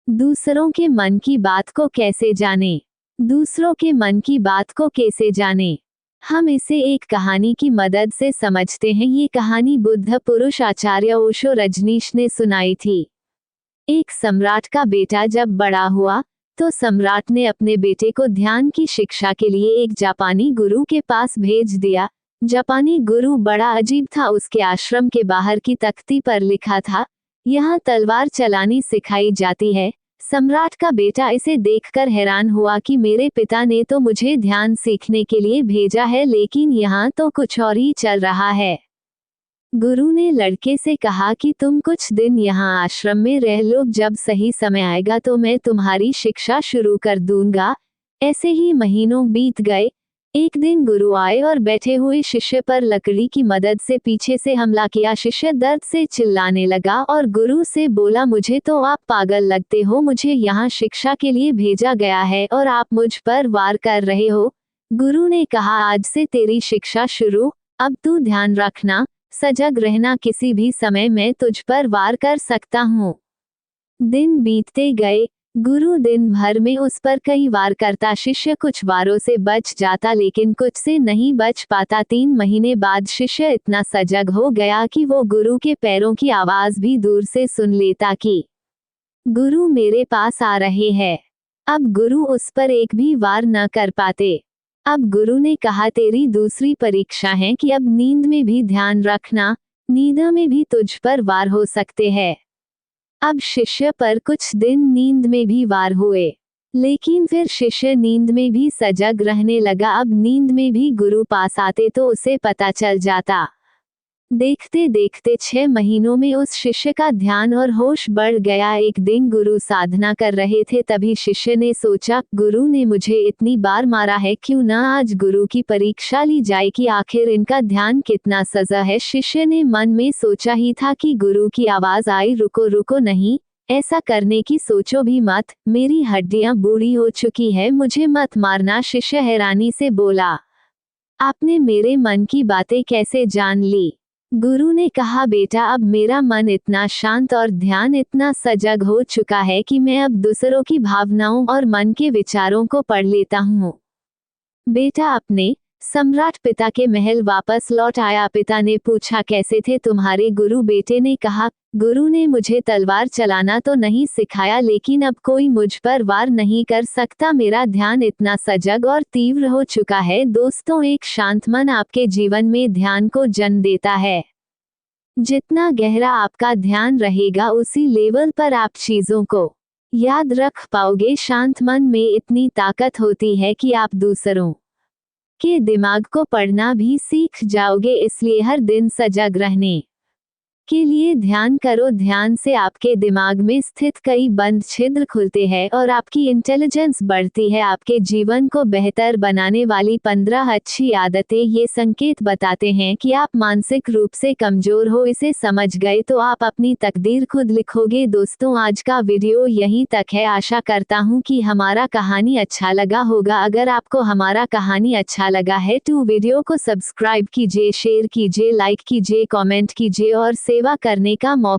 दूसरों के मन की बात को कैसे जाने? दूसरों के मन की बात को कैसे जाने? हम इसे एक कहानी की मदद से समझते हैं। ये कहानी बुद्ध पुरुष आचार्य ओशो रजनीश ने सुनाई थी। एक सम्राट का बेटा जब बड़ा हुआ तो सम्राट ने अपने बेटे को ध्यान की शिक्षा के लिए एक जापानी गुरु के पास भेज दिया। जापानी गुरु बड़ा अजीब था। उसके आश्रम के बाहर की तख्ती पर लिखा था, यहाँ तलवार चलानी सिखाई जाती है। सम्राट का बेटा इसे देखकर हैरान हुआ कि मेरे पिता ने तो मुझे ध्यान सीखने के लिए भेजा है, लेकिन यहाँ तो कुछ और ही चल रहा है। गुरु ने लड़के से कहा कि तुम कुछ दिन यहाँ आश्रम में रह लो, जब सही समय आएगा तो मैं तुम्हारी शिक्षा शुरू कर दूंगा। ऐसे ही महीनों बीत गए। एक दिन गुरु आए और बैठे हुए शिष्य पर लकड़ी की मदद से पीछे से हमला किया। शिष्य दर्द से चिल्लाने लगा और गुरु से बोला, मुझे तो आप पागल लगते हो। मुझे यहाँ शिक्षा के लिए भेजा गया है और आप मुझ पर वार कर रहे हो। गुरु ने कहा, आज से तेरी शिक्षा शुरू। अब तू ध्यान रखना, सजग रहना, किसी भी समय मैं तुझ पर वार कर सकता हूँ। दिन बीतते गए। गुरु दिन भर में उस पर कई वार करता। शिष्य कुछ वारों से बच जाता लेकिन कुछ से नहीं बच पाता। 3 महीने बाद शिष्य इतना सजग हो गया कि वो गुरु के पैरों की आवाज भी दूर से सुन लेता कि गुरु मेरे पास आ रहे हैं। अब गुरु उस पर एक भी वार न कर पाते। अब गुरु ने कहा, तेरी दूसरी परीक्षा है कि अब नींद में भी ध्यान रखना, नींद में भी तुझ पर वार हो सकते हैं। अब शिष्य पर कुछ दिन नींद में भी वार हुए, लेकिन फिर शिष्य नींद में भी सजग रहने लगा। अब नींद में भी गुरु पास आते तो उसे पता चल जाता। देखते देखते 6 महीनों में उस शिष्य का ध्यान और होश बढ़ गया। एक दिन गुरु साधना कर रहे थे, तभी शिष्य ने सोचा, गुरु ने मुझे इतनी बार मारा है, क्यों ना आज गुरु की परीक्षा ली जाए कि आखिर इनका ध्यान कितना सजा है। शिष्य ने मन में सोचा ही था कि गुरु की आवाज आई, रुको रुको, नहीं, ऐसा करने की सोचो भी मत, मेरी हड्डियां बूढ़ी हो चुकी है, मुझे मत मारना। शिष्य हैरानी से बोला, आपने मेरे मन की बातें कैसे जान ली? गुरु ने कहा, बेटा, अब मेरा मन इतना शांत और ध्यान इतना सजग हो चुका है कि मैं अब दूसरों की भावनाओं और मन के विचारों को पढ़ लेता हूँ। बेटा अपने सम्राट पिता के महल वापस लौट आया। पिता ने पूछा, कैसे थे तुम्हारे गुरु? बेटे ने कहा, गुरु ने मुझे तलवार चलाना तो नहीं सिखाया, लेकिन अब कोई मुझ पर वार नहीं कर सकता। मेरा ध्यान इतना सजग और तीव्र हो चुका है। दोस्तों, एक शांत मन आपके जीवन में ध्यान को जन्म देता है। जितना गहरा आपका ध्यान रहेगा, उसी लेवल पर आप चीजों को याद रख पाओगे। शांत मन में इतनी ताकत होती है कि आप दूसरों के दिमाग को पढ़ना भी सीख जाओगे। इसलिए हर दिन सजग रहने के लिए ध्यान करो। ध्यान से आपके दिमाग में स्थित कई बंद छिद्र खुलते हैं और आपकी इंटेलिजेंस बढ़ती है। आपके जीवन को बेहतर बनाने वाली 15 अच्छी आदतें ये संकेत बताते हैं कि आप मानसिक रूप से कमजोर हो। इसे समझ गए तो आप अपनी तकदीर खुद लिखोगे। दोस्तों, आज का वीडियो यहीं तक है। आशा करता हूँ कि हमारा कहानी अच्छा लगा होगा। अगर आपको हमारा कहानी अच्छा लगा है तो वीडियो को सब्सक्राइब कीजिए, शेयर कीजिए, लाइक कीजिए, कमेंट कीजिए और सेवा करने का मौका